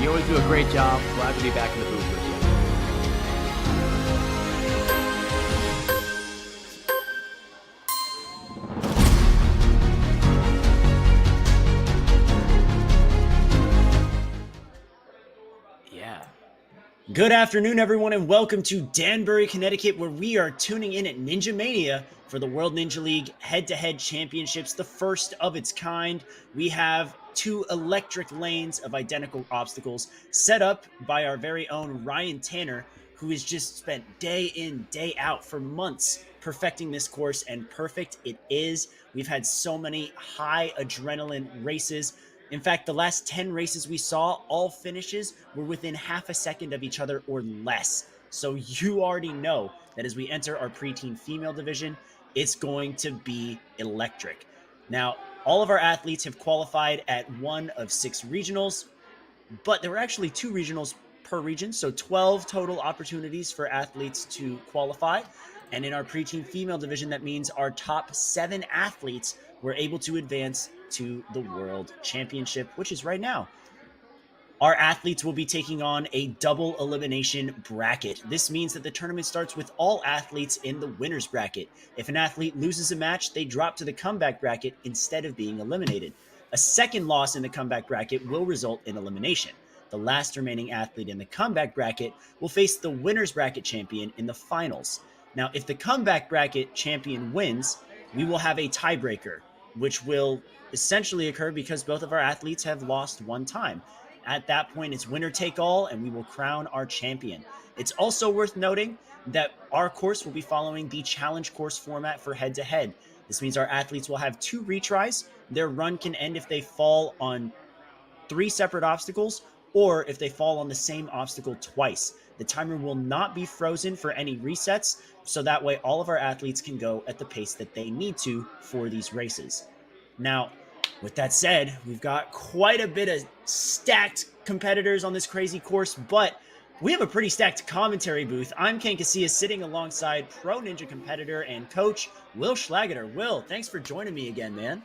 You always do a great job. Glad to be back in the booth with you. Yeah. Good afternoon, everyone, and welcome to Danbury, Connecticut, where we are tuning in at Ninja Mania for the World Ninja League head-to-head championships, the first of its kind. We have two electric lanes of identical obstacles set up by our very own Ryan Tanner, who has just spent day in, day out for months perfecting this course, and perfect it is. We've had so many high adrenaline races. In fact, the last 10 races we saw, all finishes were within half a second of each other or less. So you already know that as we enter our preteen female division, it's going to be electric. Now, all of our athletes have qualified at one of 6 regionals, but there were actually 2 regionals per region, so 12 total opportunities for athletes to qualify. And in our preteen female division, that means our top 7 athletes were able to advance to the World Championship, which is right now. Our athletes will be taking on a double elimination bracket. This means that the tournament starts with all athletes in the winner's bracket. If an athlete loses a match, they drop to the comeback bracket instead of being eliminated. A second loss in the comeback bracket will result in elimination. The last remaining athlete in the comeback bracket will face the winner's bracket champion in the finals. Now, if the comeback bracket champion wins, we will have a tiebreaker, which will essentially occur because both of our athletes have lost one time. At that point, it's winner take all, and we will crown our champion. It's also worth noting that our course will be following the challenge course format for head to head. This means our athletes will have 2 retries. Their run can end if they fall on 3 separate obstacles or if they fall on the same obstacle twice. The timer will not be frozen for any resets, so that way all of our athletes can go at the pace that they need to for these races. Now, with that said, we've got quite a bit of stacked competitors on this crazy course, but we have a pretty stacked commentary booth. I'm Ken Casillas, sitting alongside pro ninja competitor and coach Will Schlageter. Will, thanks for joining me again, man.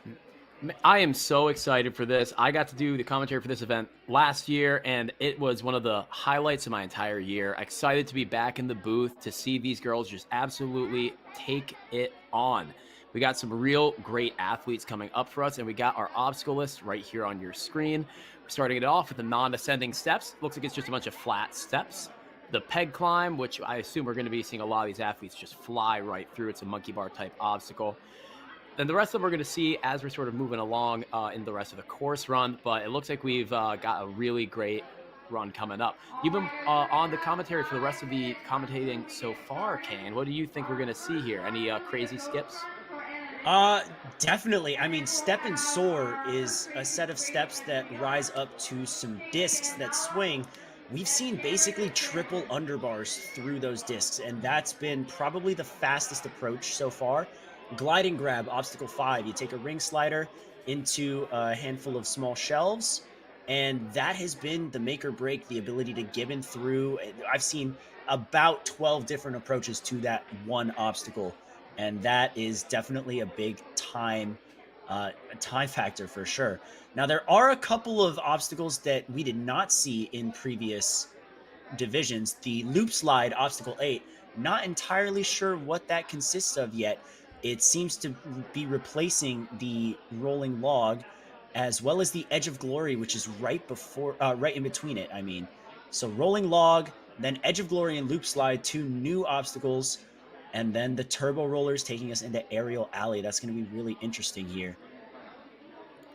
I am so excited for this. I got to do the commentary for this event last year, and it was one of the highlights of my entire year. Excited to be back in the booth to see these girls just absolutely take it on. We got some real great athletes coming up for us, and we got our obstacle list right here on your screen. We're starting it off with the non-ascending steps. Looks like it's just a bunch of flat steps. The peg climb, which I assume we're going to be seeing a lot of these athletes just fly right through. It's a monkey bar type obstacle. Then the rest of them we're going to see as we're sort of moving along in the rest of the course run, but it looks like we've got a really great run coming up. You've been on the commentary for the rest of the commentating so far, Kane. What do you think we're going to see here? Any crazy skips? Definitely. I mean, Step and Soar is a set of steps that rise up to some discs that swing. We've seen basically triple underbars through those discs, and that's been probably the fastest approach so far. Glide and grab, obstacle 5. You take a ring slider into a handful of small shelves, and that has been the make or break, the ability to gibbon through. I've seen about 12 different approaches to that one obstacle, and that is definitely a big time factor for sure. Now, there are a couple of obstacles that we did not see in previous divisions. The loop slide, obstacle 8, not entirely sure what that consists of yet. It seems to be replacing the rolling log, as well as the Edge of Glory, which is right in between it. I mean, so rolling log, then Edge of Glory and loop slide, 2 new obstacles, and then the turbo rollers taking us into Aerial Alley. That's going to be really interesting here.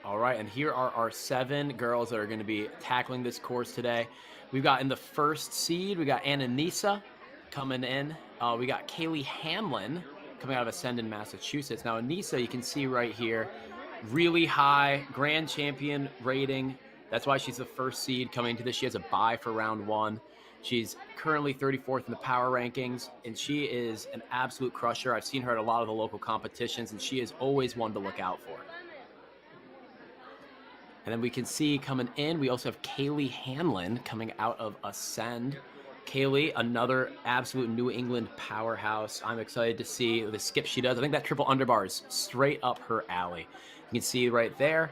All right, and here are our 7 girls that are going to be tackling this course today. We've got in the first seed, we got Nissa coming in. We got Kaylee Hanlin coming out of Ascendon, Massachusetts. Now, Nissa, you can see right here, really high grand champion rating. That's why she's the first seed coming into this. She has a bye for round 1. She's currently 34th in the power rankings, and she is an absolute crusher. I've seen her at a lot of the local competitions, and she is always one to look out for. And then we can see coming in, we also have Kaylee Hanlin coming out of Ascend. Kaylee, another absolute New England powerhouse. I'm excited to see the skip she does. I think that triple underbar is straight up her alley. You can see right there,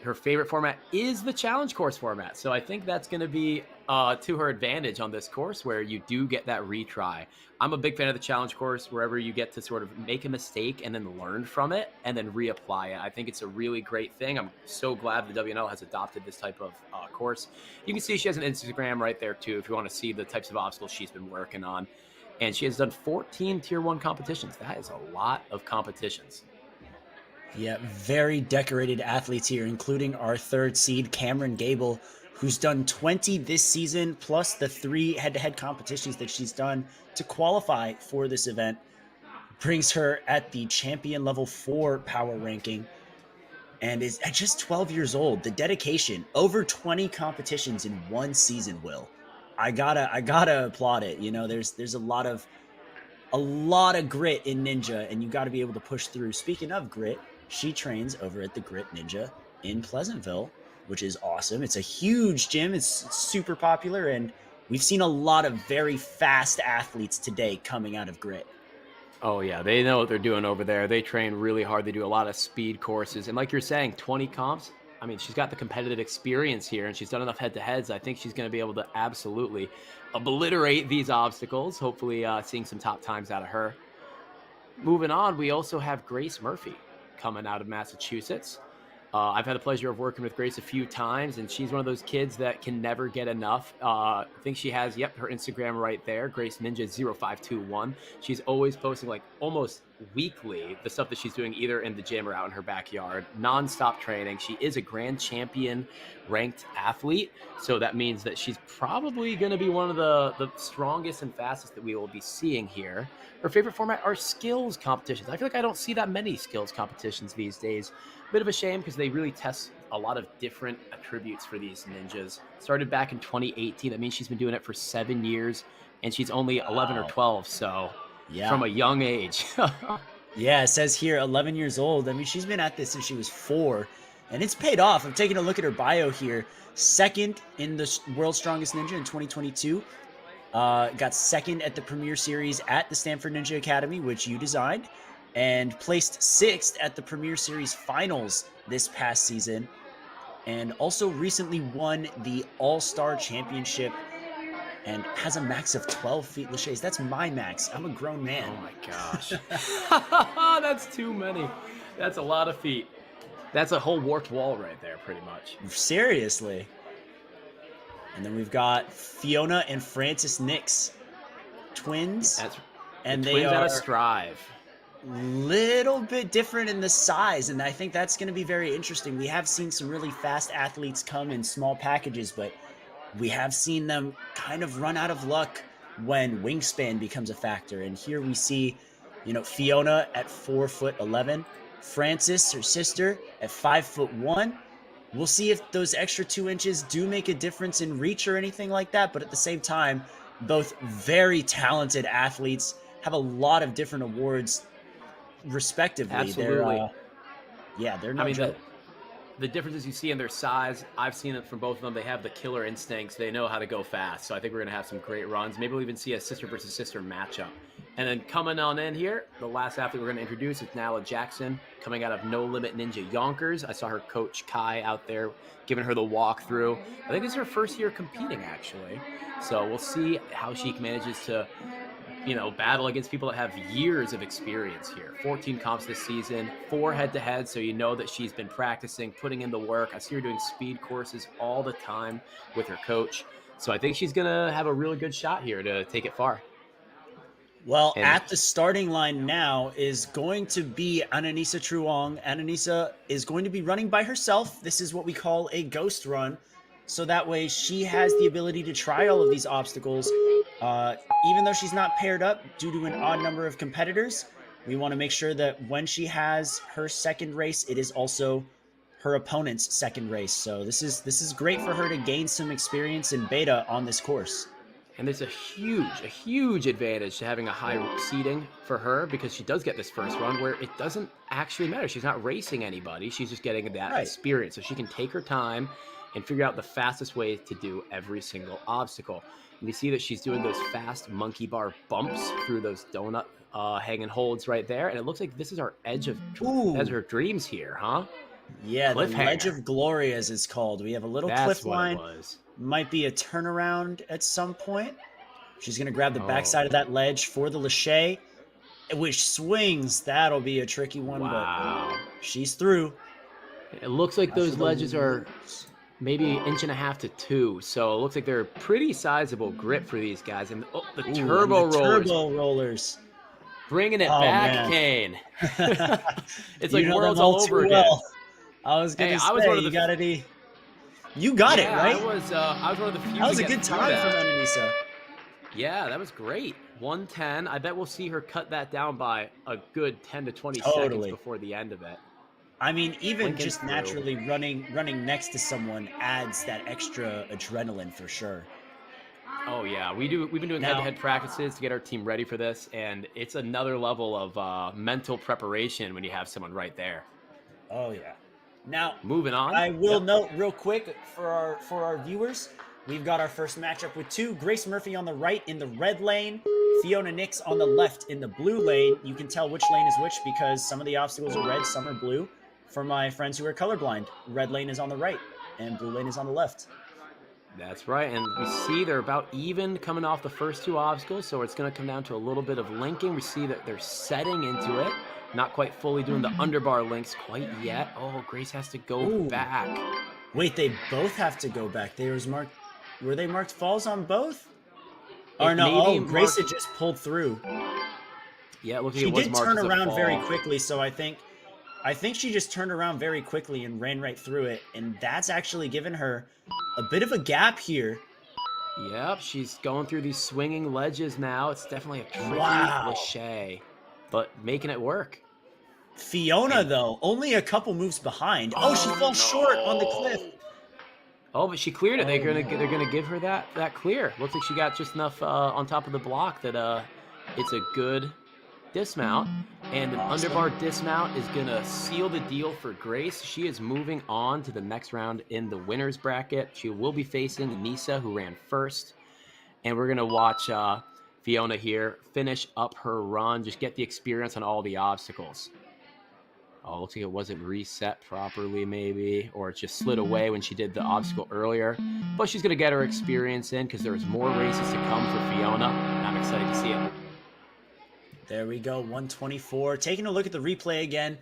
her favorite format is the challenge course format. So I think that's going to be to her advantage on this course where you do get that retry. I'm a big fan of the challenge course wherever you get to sort of make a mistake and then learn from it and then reapply it. I think it's a really great thing. I'm so glad the WNL has adopted this type of course. You can see she has an Instagram right there too if you want to see the types of obstacles she's been working on. And she has done 14 tier 1 competitions. That is a lot of competitions. Yeah, very decorated athletes here, including our 3rd seed, Cameron Gabel, who's done 20 this season, plus the 3 head-to-head competitions that she's done to qualify for this event. Brings her at the champion level 4 power ranking and is at just 12 years old. The dedication, over 20 competitions in one season, Will. I gotta applaud it. You know, there's a lot of grit in Ninja, and you got to be able to push through. Speaking of grit, she trains over at the Grit Ninja in Pleasantville, which is awesome. It's a huge gym. It's super popular, and we've seen a lot of very fast athletes today coming out of Grit. Oh, yeah. They know what they're doing over there. They train really hard. They do a lot of speed courses. And like you're saying, 20 comps. I mean, she's got the competitive experience here, and she's done enough head-to-heads. I think she's going to be able to absolutely obliterate these obstacles, hopefully seeing some top times out of her. Moving on, we also have Grace Murphy coming out of Massachusetts. I've had the pleasure of working with Grace a few times, and she's one of those kids that can never get enough. I think she has, her Instagram right there, Grace Ninja 0521. She's always posting like almost weekly the stuff that she's doing either in the gym or out in her backyard, nonstop training. She is a grand champion ranked athlete, so that means that she's probably going to be one of the strongest and fastest that we will be seeing here. Her favorite format are skills competitions. I feel like I don't see that many skills competitions these days. Bit of a shame because they really test a lot of different attributes for these ninjas. Started back in 2018. That means she's been doing it for 7 years, and she's only 11 or 12. So from a young age. Yeah, it says here 11 years old. I mean, she's been at this since she was 4, and it's paid off. I'm taking a look at her bio here. 2nd in the World's Strongest Ninja in 2022. Got 2nd at the Premier Series at the Stanford Ninja Academy, which you designed, and placed 6th at the Premier Series Finals this past season, and also recently won the All-Star Championship and has a max of 12 feet. Lachey's, that's my max. I'm a grown man. Oh my gosh. That's too many. That's a lot of feet. That's a whole warped wall right there, pretty much. Seriously. And then we've got Fiona and Francis Nix, twins. And they are out of Strive. Little bit different in the size, and I think that's going to be very interesting. We have seen some really fast athletes come in small packages, but we have seen them kind of run out of luck when wingspan becomes a factor. And here we see, Fiona at 4'11", Francis, her sister, at 5'1". We'll see if those extra 2 inches do make a difference in reach or anything like that. But at the same time, both very talented athletes, have a lot of different awards respectively. Absolutely. They're no joke. The differences you see in their size, I've seen it from both of them. They have the killer instincts. They know how to go fast. So I think we're going to have some great runs. Maybe we'll even see a sister versus sister matchup. And then coming on in here, the last athlete we're going to introduce is Nala Jackson, coming out of No Limit Ninja Yonkers. I saw her coach Kai out there giving her the walkthrough. I think it's her first year competing, actually. So we'll see how she manages to battle against people that have years of experience here. 14 comps this season, 4 head-to-head, so you know that she's been practicing, putting in the work. I see her doing speed courses all the time with her coach. So I think she's going to have a really good shot here to take it far. Well, at the starting line now is going to be Anona Truong. Anona is going to be running by herself. This is what we call a ghost run. So that way she has the ability to try all of these obstacles. Even though she's not paired up due to an odd number of competitors, we want to make sure that when she has her second race, it is also her opponent's second race. So this is great for her to gain some experience in beta on this course. And there's a huge advantage to having a high seeding for her because she does get this first run where it doesn't actually matter. She's not racing anybody. She's just getting that experience. So she can take her time and figure out the fastest way to do every single obstacle. And you see that she's doing those fast monkey bar bumps through those donut hanging holds right there. And it looks like this is our edge of her dreams here, huh? Yeah, the Ledge Cliffhanger. of Glory, as it's called. We have a little That's cliff what it line. was. Might be a turnaround at some point. She's going to grab the Oh, backside of that ledge for the Lachey, which swings. That'll be a tricky one, but wow. she's through. It looks like Now for those the ledges are winners. maybe an inch and a half to 2. So it looks like they're a pretty sizable grip for these guys. And oh, the Ooh, and the turbo rollers turbo rollers. bringing it Oh, back, man. Kane. It's You like know them worlds all all over too again. well. I was Hey, gonna I was one say of you the got it. You got it yeah, right. I was one of the few That to was a get good through time from that. Nissa. Yeah, that was great. 110. I bet we'll see her cut that down by a good 10 to 20 seconds Totally. before the end of it. I mean, even Blinking just through. naturally running next to someone adds that extra adrenaline for sure. Oh yeah, we've been doing Now, head-to-head practices to get our team ready for this, and it's another level of mental preparation when you have someone right there. oh yeah. Now, Moving on. I will Yep. note real quick for our viewers, we've got our first matchup with two. Grace Murphy on the right in the red lane, Fiona Nix on the left in the blue lane. You can tell which lane is which because some of the obstacles are red, some are blue. For my friends who are colorblind, red lane is on the right and blue lane is on the left. That's right, and we see they're about even coming off the first 2 obstacles, so it's going to come down to a little bit of linking. We see that they're setting into it, not quite fully doing the underbar links quite yet. Oh, Grace has to go Ooh. back. Wait, they both have to go back. Were they marked falls on both? Or no, oh, Grace had just pulled through. Yeah, it looks like She it was did marked turn as a around very fall. quickly, so I think she just turned around very quickly and ran right through it, and that's actually given her a bit of a gap here. Yep, she's going through these swinging ledges now. It's definitely a tricky Wow. Lachey, but making it work. Fiona, And- though, only a couple moves behind. Oh, she falls short on the cliff. Oh, but she cleared it. Oh, They're gonna give her that clear. Looks like she got just enough on top of the block that it's a good dismount, and an Awesome. underbar dismount is gonna seal the deal for Grace. She is moving on to the next round in the winners bracket. She will be facing Nissa, who ran first, and we're gonna watch Fiona here finish up her run, just get the experience on all the obstacles. Oh, looks like it wasn't reset properly, maybe, or it just slid away when she did the obstacle earlier. But she's gonna get her experience in because there's more races to come for Fiona, and I'm excited to see it. There we go, 124. Taking a look at the replay again.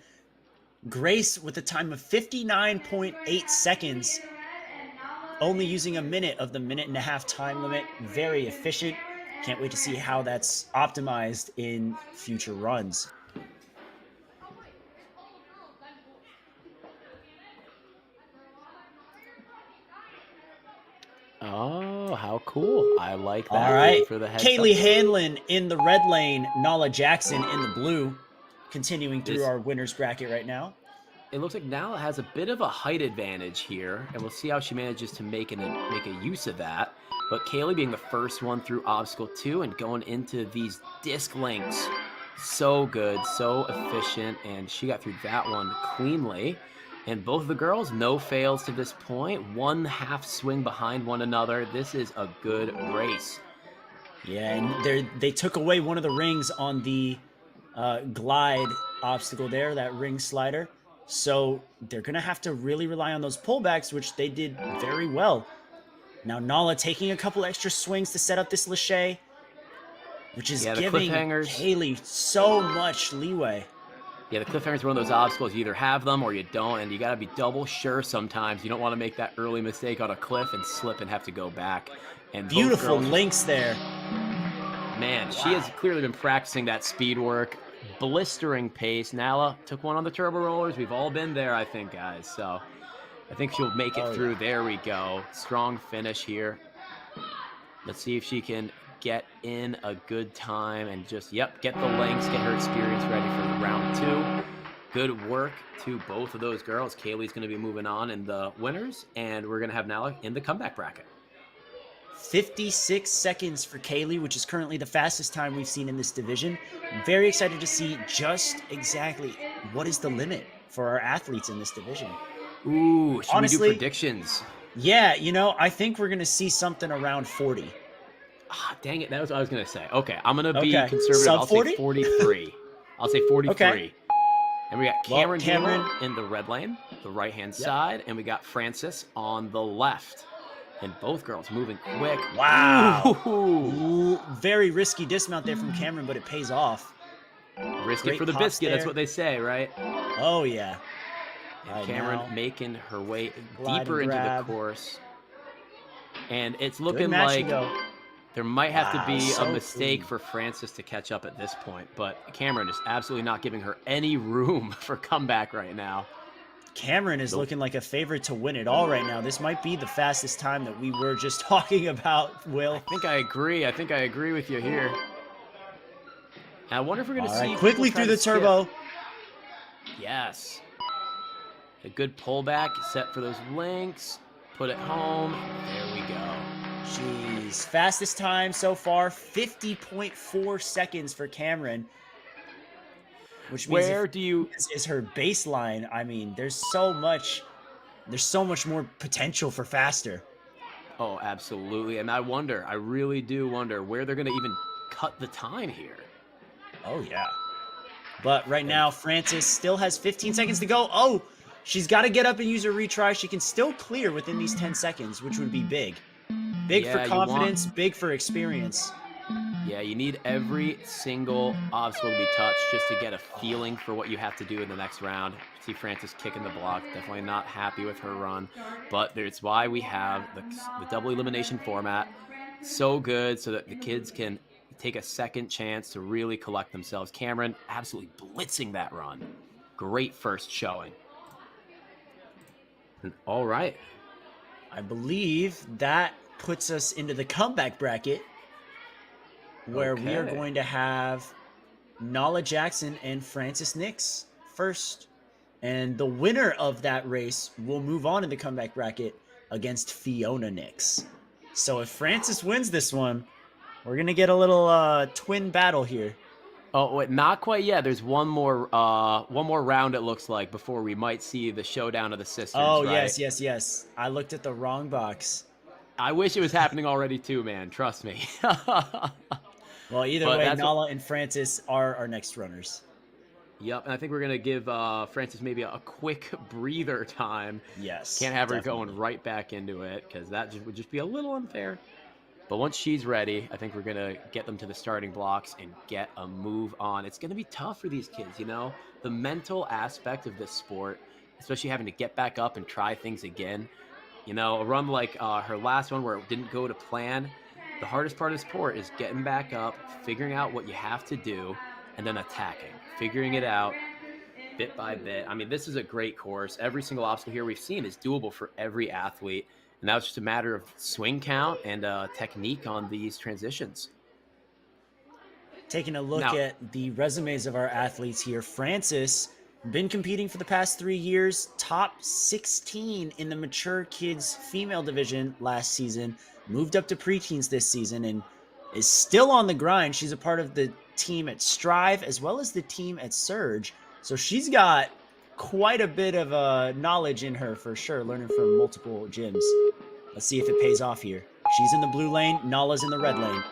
Grace with a time of 59.8 seconds, only using a minute of the minute-and-a-half time limit. Very efficient. Can't wait to see how that's optimized in future runs. Oh, how cool. I like that. All right. For the heads Kaylee up. Hanlin in the red lane, Nala Jackson in the blue. Continuing through This- our winners bracket right now. It looks like Nala has a bit of a height advantage here, and we'll see how she manages to make a use of that. But Kaylee being the first one through obstacle 2 and going into these disc links, so good, so efficient, and she got through that one cleanly. And both of the girls, no fails to this point, one half swing behind one another. This is a good race. Yeah, and they took away one of the rings on the glide obstacle there, that ring slider. So they're going to have to really rely on those pullbacks, which they did very well. Now Nala taking a couple extra swings to set up this Lachey, which is giving Kaylee so much leeway. Yeah, the cliffhanger is one of those obstacles. You either have them or you don't, and you got to be double sure sometimes. You don't want to make that early mistake on a cliff and slip and have to go back. And beautiful links there. Man, she has clearly been practicing that speed work. Blistering pace. Nala took one on the turbo rollers. We've all been there, I think, guys. So I think she'll make it through. Yeah. There we go. Strong finish here. Let's see if she can get in a good time and just, get the links, get her experience ready for round 2. Good work to both of those girls. Kaylee's going to be moving on in the winners, and we're going to have Nala in the comeback bracket. 56 seconds for Kaylee, which is currently the fastest time we've seen in this division. I'm very excited to see just exactly what is the limit for our athletes in this division. Ooh, should we do predictions? Yeah, I think we're going to see something around 40. Ah, dang it. That was what I was going to say. Okay, I'm going to be conservative. Sub I'll 40? say 43. I'll say 43. Okay. And we got Well, Cameron, Cameron in the red lane, the right-hand Yep. side, and we got Francis on the left. And both girls moving quick. Wow. Ooh. Ooh, very risky dismount there from Cameron, but it pays off. Risk it Great for the pops biscuit. That's there. what they say, right? Oh, yeah. And Right, Cameron now, making her way glide deeper and into the grab. course. And it's Good looking match like and go. there might have to Wow, be a so mistake clean. for Francis to catch up at this point. But Cameron is absolutely not giving her any room for comeback right now. Cameron is Nope. looking like a favorite to win it all right now. This might be the fastest time that we were just talking about, Will. I think I agree. I think I agree with you here. And I wonder if we're going to All see right, quickly people try through to the turbo. skip. Yes. A good pullback set for those links. Put it home. There we go. Jeez, fastest time so far, 50.4 seconds for Cameron. Which means Where do you this is her baseline. I mean, there's so much more potential for faster. Oh, absolutely. And I really do wonder where they're going to even cut the time here. Oh, yeah. But right now, Francis still has 15 seconds to go. Oh, she's got to get up and use her retry. She can still clear within these 10 seconds, which would be big. Big for confidence, big for experience. Yeah, you need every single obstacle to be touched just to get a feeling for what you have to do in the next round. See Francis kicking the block. Definitely not happy with her run. But it's why we have the double elimination format. So good so that the kids can take a second chance to really collect themselves. Cameron absolutely blitzing that run. Great first showing. And all right. I believe that puts us into the comeback bracket, where we are going to have Nala Jackson and Francis Nix first. And the winner of that race will move on in the comeback bracket against Fiona Nix. So if Francis wins this one, we're going to get a little twin battle here. Oh, wait, not quite yet. There's one more round, it looks like, before we might see the showdown of the sisters. Oh, right? yes. I looked at the wrong box. I wish it was happening already too, man. Trust me. Well, either way, Nala and Francis are our next runners. Yep, and I think we're going to give Francis maybe a quick breather time. Yes, can't have her going right back into it because that would just be a little unfair. But once she's ready, I think we're going to get them to the starting blocks and get a move on. It's going to be tough for these kids, you know? The mental aspect of this sport, especially having to get back up and try things again. You know, a run like her last one where it didn't go to plan, the hardest part of the sport is getting back up, figuring out what you have to do, and then attacking, figuring it out bit by bit. I mean, this is a great course. Every single obstacle here we've seen is doable for every athlete. And now it's just a matter of swing count and technique on these transitions. Taking a look at the resumes of our athletes here, Francis, been competing for the past 3 years, top 16 in the mature kids female division last season, moved up to preteens this season, and is still on the grind. She's a part of the team at Strive as well as the team at Surge. So she's got quite a bit of knowledge in her for sure, learning from multiple gyms. Let's see if it pays off here. She's in the blue lane, Nala's in the red lane.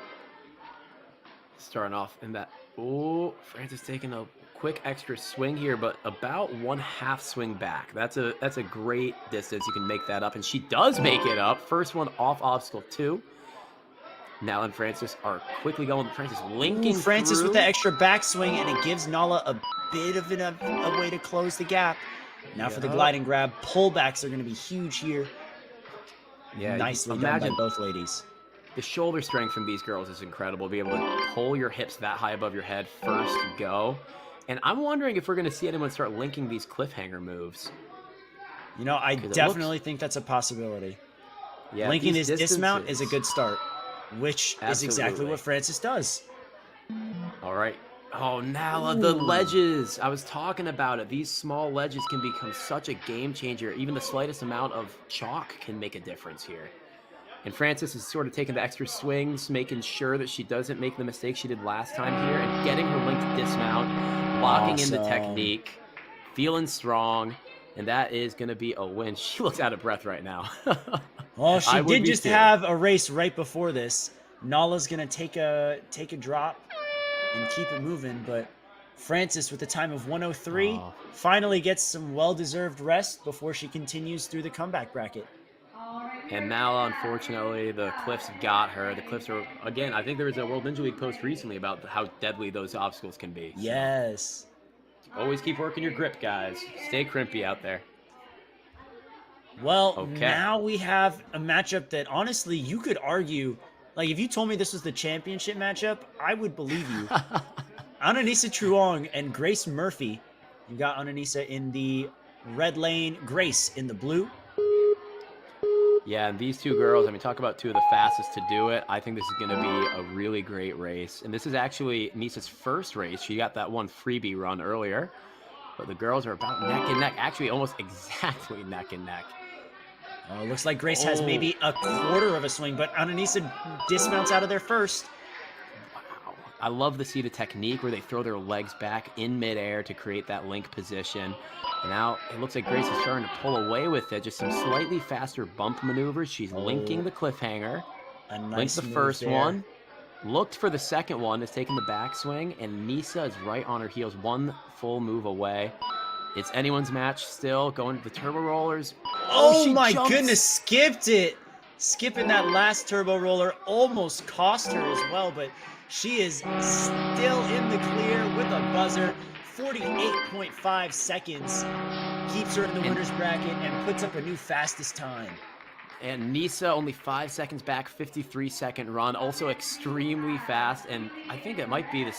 Starting off in that. Oh, Francis taking a quick extra swing here, but about 1/2 swing back. That's a great distance. You can make that up, and she does make it up. First one off obstacle 2. Nala and Francis are quickly going. Francis linking Francis through. with the extra backswing, and it gives Nala a bit of a way to close the gap. Now for the glide and grab. Pullbacks are going to be huge here. Yeah, nicely done by both ladies. The shoulder strength from these girls is incredible. Be able to pull your hips that high above your head first go. And I'm wondering if we're going to see anyone start linking these cliffhanger moves. You know, I definitely think that's a possibility. Yeah, linking this dismount is a good start, which is exactly what Francis does. All right. Oh, Nala, the ledges. I was talking about it. These small ledges can become such a game changer. Even the slightest amount of chalk can make a difference here. And Francis is sort of taking the extra swings, making sure that she doesn't make the mistake she did last time here, and getting her link to dismount, locking in the technique, feeling strong, and that is going to be a win. She looks out of breath right now. Well, she did just have a race right before this. Nala's going to take a drop and keep it moving, but Francis with a time of 103 Oh. finally gets some well-deserved rest before she continues through the comeback bracket. And now, unfortunately, the Cliffs got her. The Cliffs are, again, I think there was a World Ninja League post recently about how deadly those obstacles can be. Yes. So always keep working your grip, guys. Stay crimpy out there. Well, Okay. now we have a matchup that, honestly, you could argue, like, if you told me this was the championship matchup, I would believe you. Anona Truong and Grace Murphy. You got Anona in the red lane, Grace in the blue. Yeah, and these two girls, I mean, talk about two of the fastest to do it. I think this is going to be a really great race. And this is actually Nissa's first race. She got that one freebie run earlier. But the girls are about neck and neck. Actually, almost exactly neck and neck. Oh, looks like Grace has maybe a quarter of a swing, but Anona dismounts out of there first. Wow. I love to see the technique where they throw their legs back in midair to create that link position. And now it looks like Grace is starting to pull away with it. Just some slightly faster bump maneuvers. She's linking the cliffhanger. A nice linked the first one. Looked for the second one. Is taking the backswing. And Nissa is right on her heels. One full move away. It's anyone's match still. Going to the turbo rollers. Oh my goodness, skipped it. Skipping that last turbo roller almost cost her as well, but she is still in the clear with a buzzer. 48.5 seconds. Keeps her in the winner's bracket and puts up a new fastest time. And Nissa only 5 seconds back, 53-second run. Also extremely fast, and I think it might be the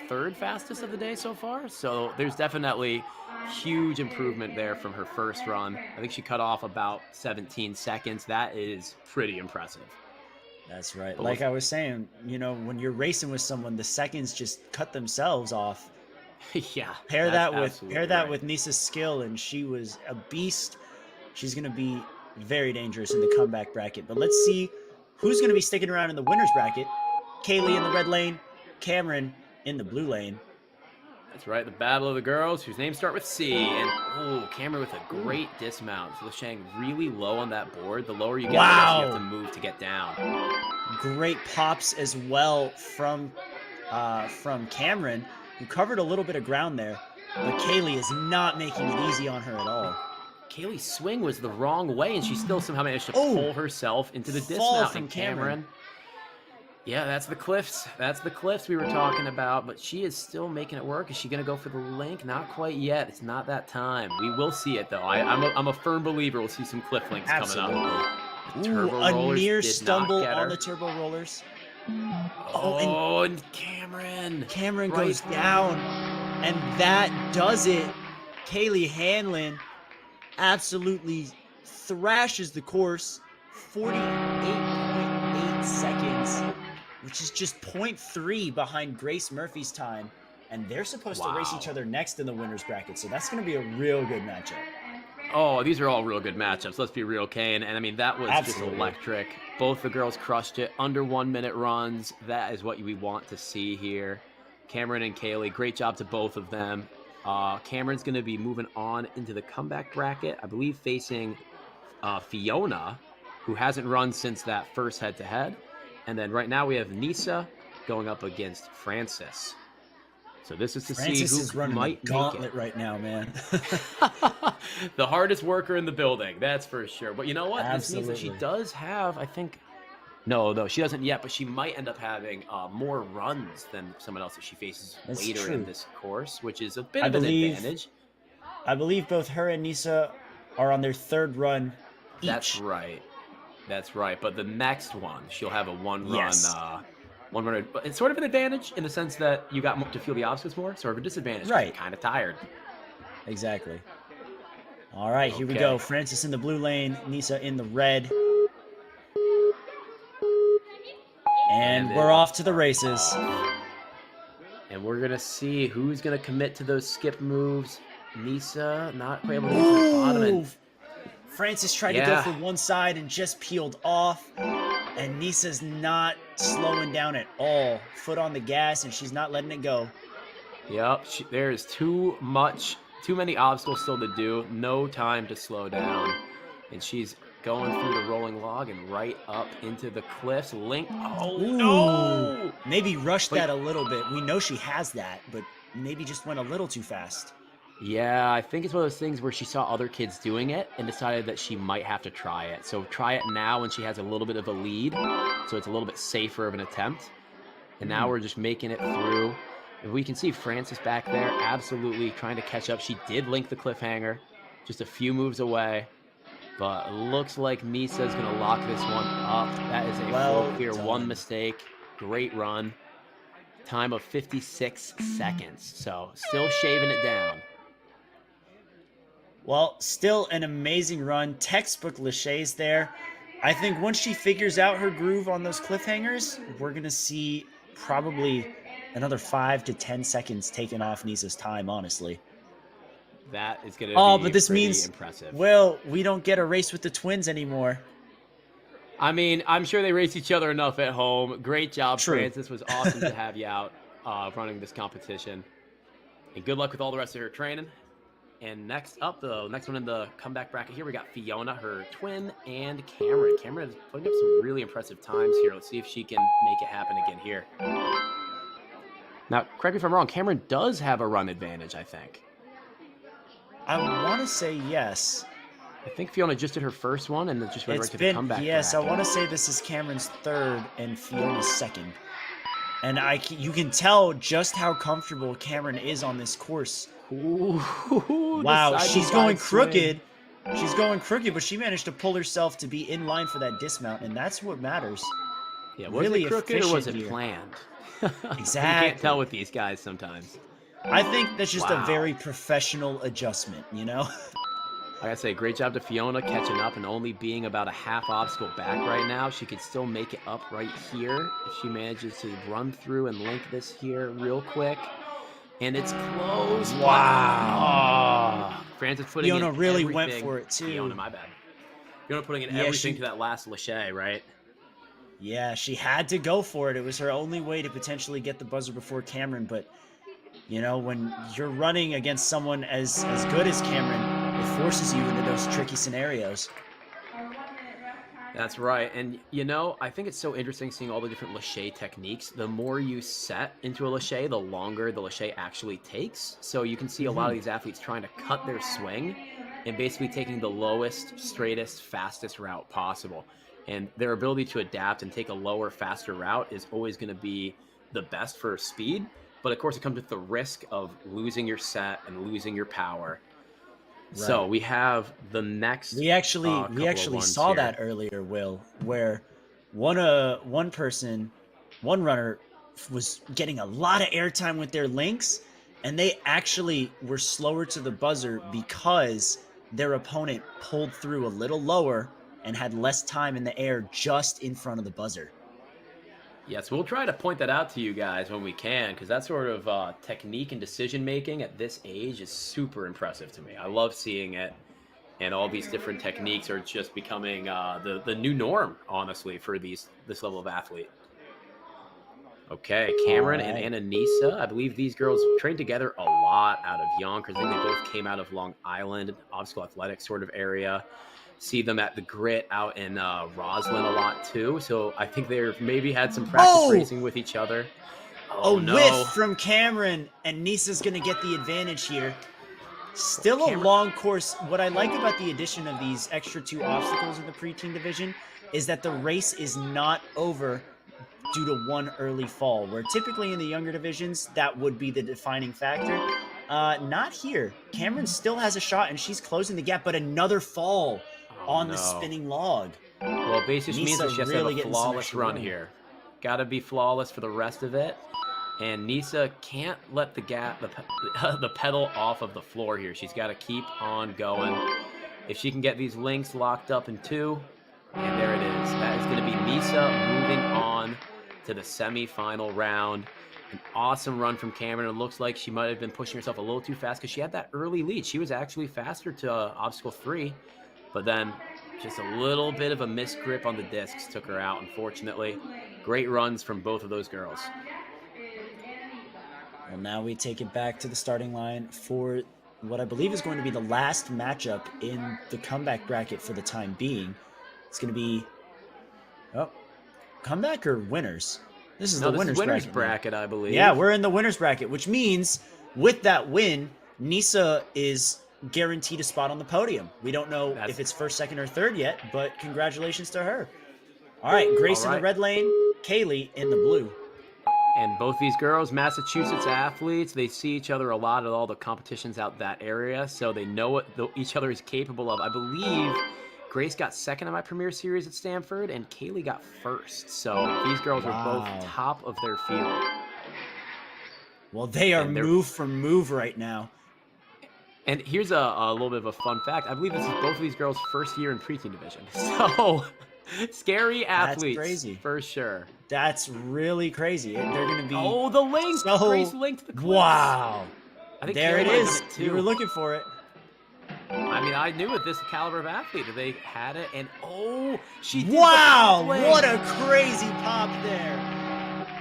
third fastest of the day so far. So there's definitely huge improvement there from her first run. I think she cut off about 17 seconds. That is pretty impressive. That's right. Like I was saying, you know, when you're racing with someone, the seconds just cut themselves off. Yeah. Pair that with Nissa's skill, and she was a beast. She's going to be very dangerous in the comeback bracket. But let's see who's going to be sticking around in the winner's bracket. Kaylee in the red lane, Cameron in the blue lane. That's right, the battle of the girls, whose names start with C. And, oh, Cameron with a great dismount. So Shang really low on that board. The lower you get, the less you have to move to get down. Great pops as well from Cameron, who covered a little bit of ground there. But Kaylee is not making it easy on her at all. Kaylee's swing was the wrong way, and she still somehow managed to pull herself into the dismount. From Cameron. Yeah, that's the Cliffs. That's the Cliffs we were talking about, but she is still making it work. Is she going to go for the link? Not quite yet. It's not that time. We will see it, though. I'm a firm believer we'll see some Cliff links coming up. Ooh, a near stumble on the turbo rollers. And Cameron. Cameron goes down, and that does it. Kaylee Hanlin absolutely thrashes the course. 48.8 seconds, which is just 0.3 behind Grace Murphy's time. And they're supposed to race each other next in the winner's bracket, so that's going to be a real good matchup. Oh, these are all real good matchups. Let's be real, Kane. And I mean, that was just electric. Both the girls crushed it. Under 1 minute runs. That is what we want to see here. Cameron and Kaylee, great job to both of them. Cameron's going to be moving on into the comeback bracket, I believe facing Fiona, who hasn't run since that first head-to-head. And then right now we have Nissa going up against Francis. So this is to see who might gauntlet make it right now, man. The hardest worker in the building, that's for sure. But you know what? Absolutely. This means that she does have, I think, no, she doesn't yet, but she might end up having more runs than someone else that she faces later in this course, which is a bit of an advantage. I believe both her and Nissa are on their third run each. That's right. That's right. But the next one, she'll have a one-run. But it's sort of an advantage in the sense that you got to feel the obstacles more. Sort of a disadvantage. Right. You're kind of tired. Exactly. All right, here we go. Francis in the blue lane, Nissa in the red. And we're off to the races. And we're going to see who's going to commit to those skip moves. Nissa not quite able to get to the bottom. And Francis tried to go for one side and just peeled off. And Nissa's not slowing down at all. Foot on the gas, and she's not letting it go. Yep, there is too many obstacles still to do. No time to slow down. And she's going through the rolling log and right up into the cliffs. Link. Oh, no! Maybe rush that a little bit. We know she has that, but maybe just went a little too fast. Yeah, I think it's one of those things where she saw other kids doing it and decided that she might have to try it. So try it now when she has a little bit of a lead, so it's a little bit safer of an attempt. And now we're just making it through. And we can see Frances back there absolutely trying to catch up. She did link the cliffhanger, just a few moves away. But it looks like Nissa is going to lock this one up. That is a full clear, one mistake. Great run. Time of 56 seconds. So still shaving it down. Well, still an amazing run. Textbook Lachey's there. I think once she figures out her groove on those cliffhangers, we're going to see probably another 5 to 10 seconds taken off Nissa's time, honestly. That is going to be but this means, impressive. Well, we don't get a race with the twins anymore. I mean, I'm sure they race each other enough at home. Great job, True. Frances. Was awesome to have you out running this competition. And good luck with all the rest of her training. And next up, the next one in the comeback bracket here, we got Fiona, her twin, and Cameron. Cameron is putting up some really impressive times here. Let's see if she can make it happen again here. Now, correct me if I'm wrong, Cameron does have a run advantage, I think. I want to say yes. I think Fiona just did her first one and then just went right to the comeback Yes, bracket. I want to say this is Cameron's third and Fiona's second. And you can tell just how comfortable Cameron is on this course. Ooh, wow, she's going crooked. Swing. She's going crooked, but she managed to pull herself to be in line for that dismount, and that's what matters. Yeah, was it crooked or was it planned? Exactly. You can't tell with these guys sometimes. I think that's just a very professional adjustment, you know? I gotta say, great job to Fiona catching up and only being about a half obstacle back right now. She could still make it up right here if she manages to run through and link this here real quick. And it's close. Wow. Oh, Frances putting Fiona in really everything. went for it, too. Fiona, my bad. Fiona putting in everything to that last Lachey, right? Yeah, she had to go for it. It was her only way to potentially get the buzzer before Cameron. But, you know, when you're running against someone as good as Cameron, it forces you into those tricky scenarios. That's right. And, you know, I think it's so interesting seeing all the different Lachey techniques. The more you set into a Lachey, the longer the Lachey actually takes. So you can see a lot of these athletes trying to cut their swing and basically taking the lowest, straightest, fastest route possible. And their ability to adapt and take a lower, faster route is always going to be the best for speed. But, of course, it comes with the risk of losing your set and losing your power. Right. So we have the next. We actually saw that earlier, Will, where one runner was getting a lot of airtime with their links, and they actually were slower to the buzzer because their opponent pulled through a little lower and had less time in the air just in front of the buzzer. Yes, we'll try to point that out to you guys when we can, because that sort of technique and decision-making at this age is super impressive to me. I love seeing it, and all these different techniques are just becoming the new norm, honestly, for this level of athlete. Okay, Cameron and Nissa, I believe these girls trained together a lot out of Yonkers. I think they both came out of Long Island, obstacle athletics sort of area. See them at the Grit out in Roslyn a lot too. So I think they've maybe had some practice racing with each other. Oh, no. Whiff from Cameron, and Nissa's going to get the advantage here. Still a long course. What I like about the addition of these extra 2 obstacles in the preteen division is that the race is not over due to one early fall, where typically in the younger divisions, that would be the defining factor. Not here. Cameron still has a shot, and she's closing the gap, but another fall on the spinning log. Well, basically means that she has to have a flawless run here. Got to be flawless for the rest of it. And Nissa can't let the pedal off of the floor here. She's got to keep on going. If she can get these links locked up in 2, and there it is. That is going to be Nissa moving on to the semifinal round. An awesome run from Cameron. It looks like she might have been pushing herself a little too fast because she had that early lead. She was actually faster to obstacle 3. But then just a little bit of a misgrip on the discs took her out, unfortunately. Great runs from both of those girls. Well, now we take it back to the starting line for what I believe is going to be the last matchup in the comeback bracket for the time being. It's going to be, comeback or winners? This is the winners bracket, I believe. Yeah, we're in the winners bracket, which means with that win, Nissa is guaranteed a spot on the podium. We don't know if it's first, second, or third yet, but congratulations to her. All right, Grace in the red lane, Kaylee in the blue. And both these girls, Massachusetts athletes, they see each other a lot at all the competitions out that area, so they know what each other is capable of. I believe Grace got second in my Premier Series at Stanford, and Kaylee got first. So these girls are both top of their field. Well, they are move for move right now. And here's a little bit of a fun fact. I believe this is both of these girls' first year in preteen division. So scary athletes. That's crazy. For sure. That's really crazy. They're going to be... Oh, the link! So... Grace linked the clips. Wow. I think there it is. You were looking for it. I mean, I knew with this caliber of athlete that they had it, and she did. Wow, what a crazy pop there.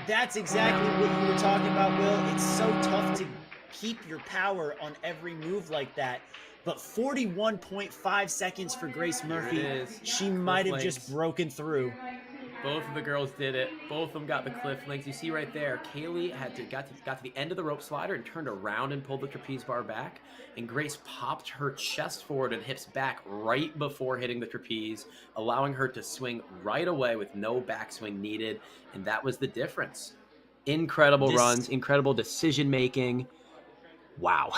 That's exactly what you were talking about, Will. It's so tough to keep your power on every move like that. But 41.5 seconds for Grace Murphy. She might have just broken through. Both of the girls did it. Both of them got the cliff links. You see right there, Kaylee got to the end of the rope slider and turned around and pulled the trapeze bar back. And Grace popped her chest forward and hips back right before hitting the trapeze, allowing her to swing right away with no backswing needed. And that was the difference. Incredible runs, incredible decision making. Wow.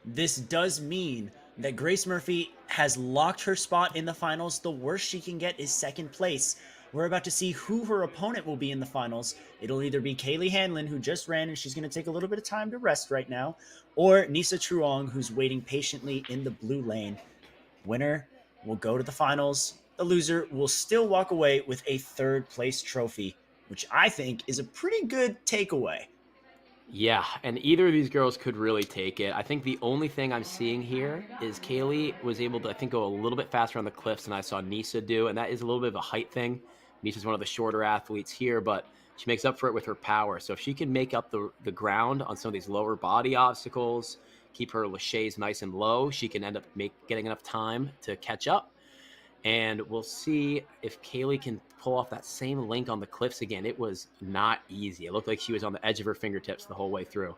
This does mean that Grace Murphy has locked her spot in the finals. The worst she can get is second place. We're about to see who her opponent will be in the finals. It'll either be Kaylee Hanlin, who just ran and she's going to take a little bit of time to rest right now, or Anona Truong, who's waiting patiently in the blue lane. Winner will go to the finals. The loser will still walk away with a third place trophy, which I think is a pretty good takeaway. Yeah, and either of these girls could really take it. I think the only thing I'm seeing here is Kaylee was able to, I think, go a little bit faster on the cliffs than I saw Nissa do, and that is a little bit of a height thing. Nissa's one of the shorter athletes here, but she makes up for it with her power. So if she can make up the ground on some of these lower body obstacles, keep her laches nice and low, she can end up getting enough time to catch up. And we'll see if Kaylee can pull off that same link on the cliffs again. It was not easy. It looked like she was on the edge of her fingertips the whole way through.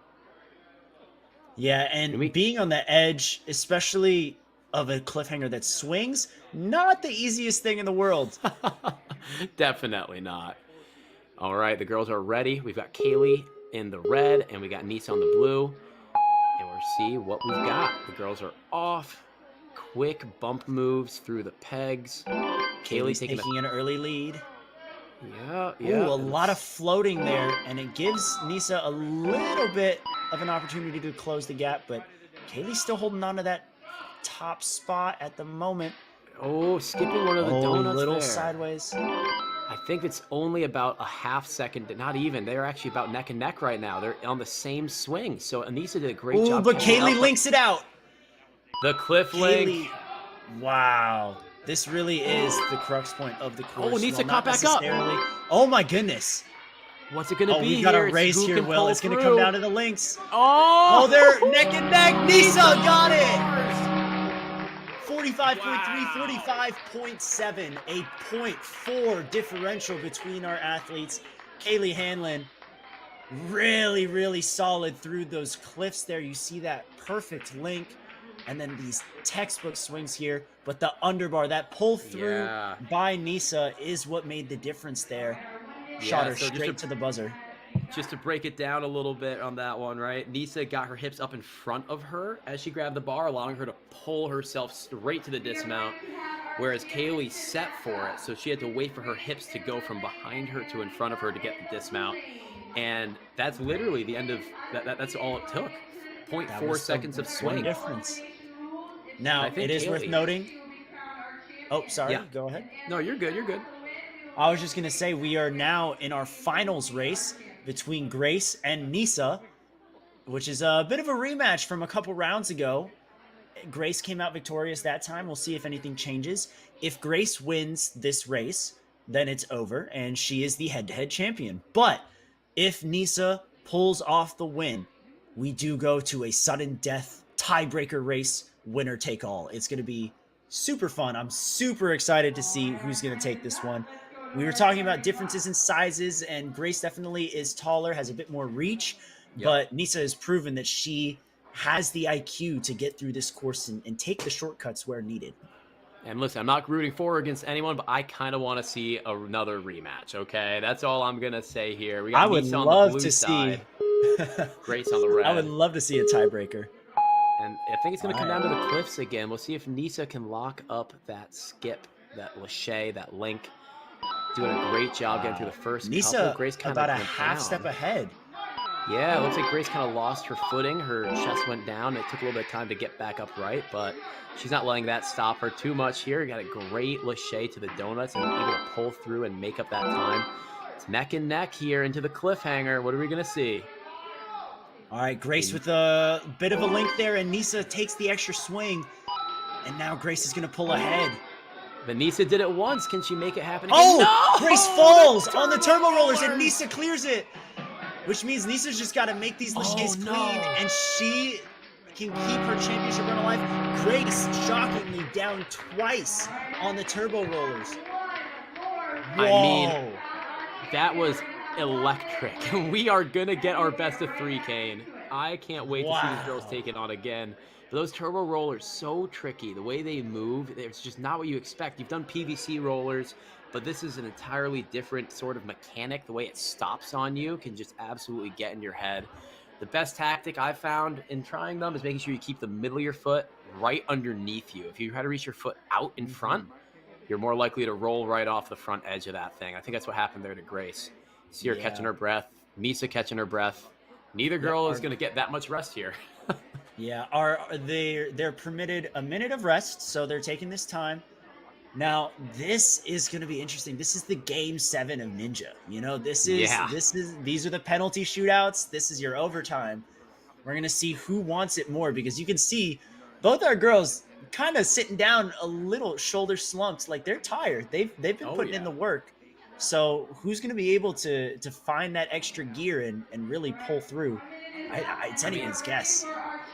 Yeah, and being on the edge, especially of a cliffhanger that swings, not the easiest thing in the world. Definitely not. All right, the girls are ready. We've got Kaylee in the red, and we got Nissa on the blue. And we'll see what we've got. The girls are off. Quick bump moves through the pegs. Kaylee's taking an early lead. Yeah. Ooh, a lot of floating there, and it gives Nissa a little bit of an opportunity to close the gap, but Kaylee's still holding on to that top spot at the moment. Oh, skipping one of the donuts little there. Sideways. I think it's only about a half second, not even. They're actually about neck and neck right now. They're on the same swing, so Nissa did a great job. But Kaylee links it out. The cliff link. Wow. This really is the crux point of the course. Oh, Nissa caught back up. Oh, my goodness. What's it going to be here? We've got a race here, Will. It's going to come down to the links. Oh, they're neck and neck. Nissa got it. 45.3, 45.7. A 0.4 differential between our athletes. Kaylee Hanlin really, really solid through those cliffs there. You see that perfect link. And then these textbook swings here, but the underbar, that pull through by Nissa is what made the difference there. Shot her straight to the buzzer. Just to break it down a little bit on that one, right? Nissa got her hips up in front of her as she grabbed the bar, allowing her to pull herself straight to the dismount, whereas Kaylee set for it, so she had to wait for her hips to go from behind her to in front of her to get the dismount. And that's literally the end of that's all it took. 0.4 seconds of swing difference. Now, it is worth noting. Oh, sorry. Yeah. Go ahead. No, you're good. You're good. I was just going to say we are now in our finals race between Grace and Nissa, which is a bit of a rematch from a couple rounds ago. Grace came out victorious that time. We'll see if anything changes. If Grace wins this race, then it's over, and she is the head-to-head champion. But if Nissa pulls off the win, we do go to a sudden death tiebreaker race, winner take all. It's going to be super fun. I'm super excited to see who's going to take this one. We were talking about differences in sizes, and Grace definitely is taller, has a bit more reach. Yep. but Nissa has proven that she has the IQ to get through this course and take the shortcuts where needed. And listen, I'm not rooting for or against anyone, but I kind of want to see another rematch, okay? That's all I'm going to say here. We I got would Nissa on the love blue to see. side, Grace on the I would red. love to see a tiebreaker. And I think it's going to come All down right. to the cliffs again. We'll see if Nissa can lock up that skip, that lachey, that link. Doing a great job getting through the first couple. Nissa Grace kind about of a went half down. step ahead. Yeah, it looks like Grace kind of lost her footing. Her chest went down. It took a little bit of time to get back upright, but she's not letting that stop her too much here. Got a great lachey to the donuts and able to pull through and make up that time. It's neck and neck here into the cliffhanger. What are we going to see? All right, Grace with a bit of a link there, and Nissa takes the extra swing, and now Grace is going to pull ahead. But Nissa did it once. Can she make it happen again? Oh, No! Grace falls on the turbo rollers, and Nissa clears it, which means Nissa's just got to make these laches clean, and she can keep her championship run alive. Grace shockingly down twice on the turbo rollers. Whoa. I mean, that was electric. We are going to get our best of 3, Kane. I can't wait to see these girls take it on again. But those turbo rollers, so tricky. The way they move, it's just not what you expect. You've done PVC rollers, but this is an entirely different sort of mechanic. The way it stops on you can just absolutely get in your head. The best tactic I've found in trying them is making sure you keep the middle of your foot right underneath you. If you try to reach your foot out in front, you're more likely to roll right off the front edge of that thing. I think that's what happened there to Grace. See her catching her breath, Nissa catching her breath. Neither girl is going to get that much rest here. Yeah, they're permitted a minute of rest, so they're taking this time. Now, this is going to be interesting. This is the game 7 of Ninja. You know, these are the penalty shootouts. This is your overtime. We're going to see who wants it more, because you can see both our girls kind of sitting down a little, shoulder slumped, like they're tired. They've been putting in the work. So who's going to be able to find that extra gear and really pull through? It's anyone's guess.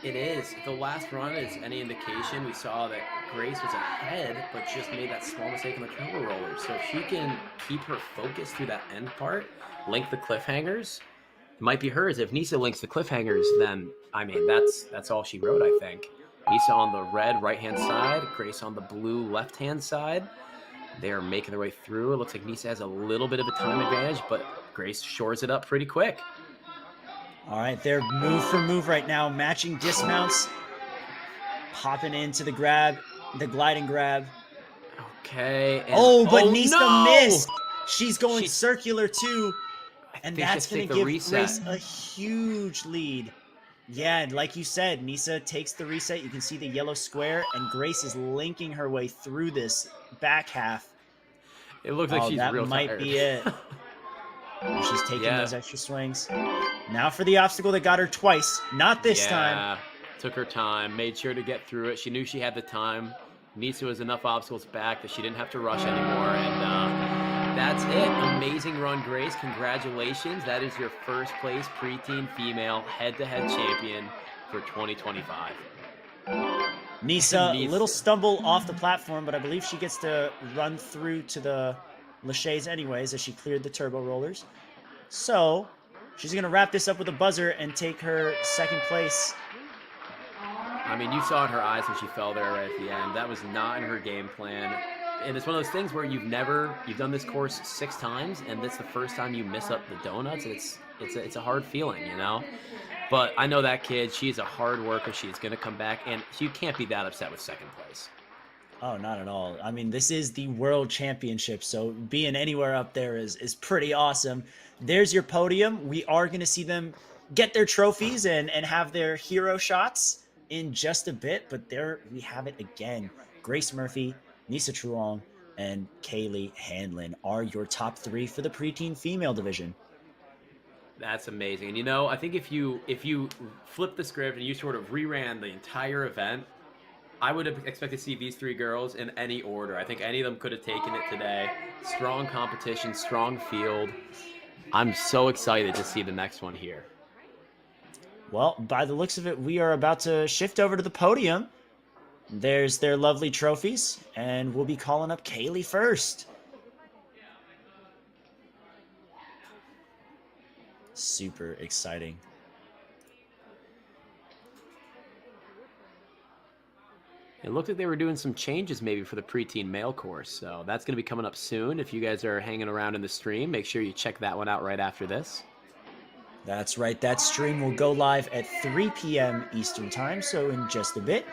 It is. If the last run is any indication, we saw that Grace was ahead, but just made that small mistake on the turbo roller. So if she can keep her focus through that end part, link the cliffhangers, it might be hers. If Nissa links the cliffhangers, then, I mean, that's all she wrote, I think. Nissa on the red right-hand side, Grace on the blue left-hand side. They're making their way through. It looks like Nissa has a little bit of a time advantage, but Grace shores it up pretty quick. All right, they're move for move right now, matching dismounts, popping into the glide and grab. Okay. But Nissa missed. She's going circular too, and that's going to give Grace a huge lead. Yeah, and like you said, Nissa takes the reset. You can see the yellow square, and Grace is linking her way through this back half. It looks like she's real tired. That might be it. She's taking those extra swings. Now for the obstacle that got her twice. Not this time. Took her time. Made sure to get through it. She knew she had the time. Nissa was enough obstacles back that she didn't have to rush anymore. And that's it. Amazing run, Grace. Congratulations. That is your first place preteen female head-to-head champion for 2025. Nissa, a little stumble off the platform, but I believe she gets to run through to the laches anyways as she cleared the turbo rollers. So she's going to wrap this up with a buzzer and take her second place. I mean, you saw in her eyes when she fell there right at the end. That was not in her game plan. And it's one of those things where you've done this course 6 times, and that's the first time you miss up the donuts. It's a hard feeling, you know? But I know that kid. She's a hard worker. She's going to come back, and you can't be that upset with second place. Oh, not at all. I mean, this is the World Championship, so being anywhere up there is pretty awesome. There's your podium. We are going to see them get their trophies and have their hero shots in just a bit, but there we have it again. Grace Murphy, Anona Truong, and Kaylee Hanlin are your top 3 for the preteen female division. That's amazing. And you know, I think if you flip the script and you sort of reran the entire event, I would have expected to see these 3 girls in any order. I think any of them could have taken it today. Strong competition, strong field. I'm so excited to see the next one here. Well, by the looks of it, we are about to shift over to the podium. There's their lovely trophies, and we'll be calling up Kaylee first. Super exciting. It looked like they were doing some changes maybe for the preteen male course, so that's going to be coming up soon. If you guys are hanging around in the stream, make sure you check that one out right after this. That's right. That stream will go live at 3 p.m. Eastern Time, so in just a bit.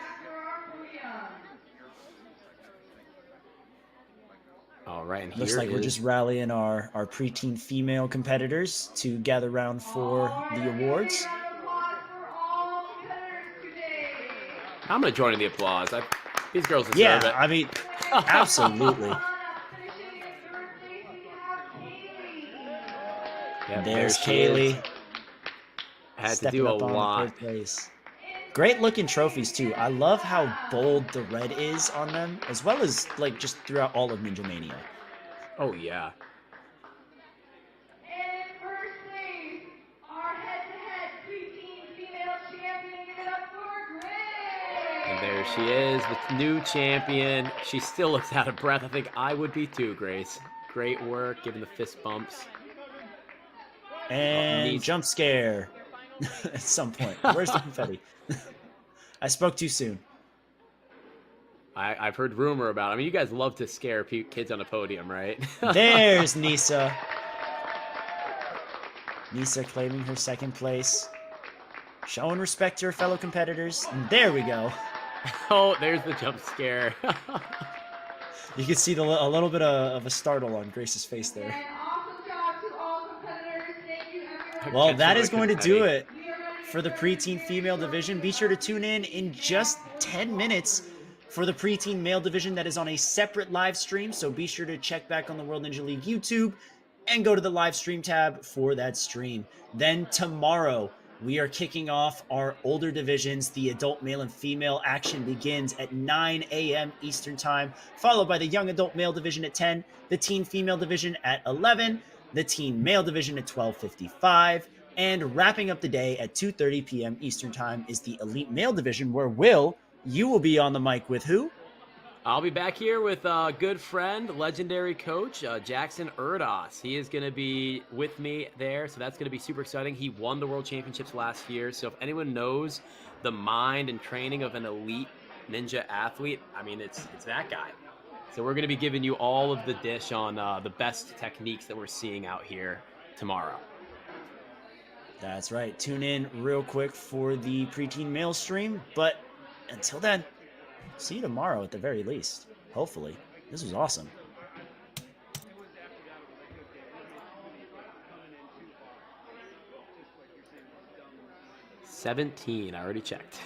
All right, and Looks like we're just rallying our preteen female competitors to gather around for the awards. I'm going to join in the applause. These girls deserve it. I mean, absolutely. Yeah, there's Kaylee. Had to do a lot. Third place. Great looking trophies too. I love how bold the red is on them, as well as like just throughout all of Ninja Mania. Oh yeah. And first place, our head-to-head preteen female champion. Give it up for Grace. And there she is, the new champion. She still looks out of breath. I think I would be too, Grace. Great work, giving the fist bumps. And jump scare at some point. Where's the confetti? I spoke too soon. I've heard rumor about it. I mean, you guys love to scare kids on a podium, right? There's Nissa. Nissa claiming her second place. Showing respect to her fellow competitors. And there we go. Oh, there's the jump scare. You can see a little bit of a startle on Grace's face there. Well, that is going to do it for the preteen female division. Be sure to tune in just 10 minutes for the preteen male division that is on a separate live stream. So be sure to check back on the World Ninja League YouTube and go to the live stream tab for that stream. Then tomorrow, we are kicking off our older divisions. The adult male and female action begins at 9 a.m. Eastern Time, followed by the young adult male division at 10, the teen female division at 11, the teen male division at 12:55, and wrapping up the day at 2:30 p.m. Eastern Time is the elite male division, where you will be on the mic with who? I'll be back here with a good friend, legendary coach, Jackson Erdos. He is going to be with me there, so that's going to be super exciting. He won the World Championships last year, so if anyone knows the mind and training of an elite ninja athlete, I mean, it's that guy. So we're going to be giving you all of the dish on the best techniques that we're seeing out here tomorrow. That's right. Tune in real quick for the preteen male stream, but until then, see you tomorrow at the very least. Hopefully. This was awesome. 17. I already checked.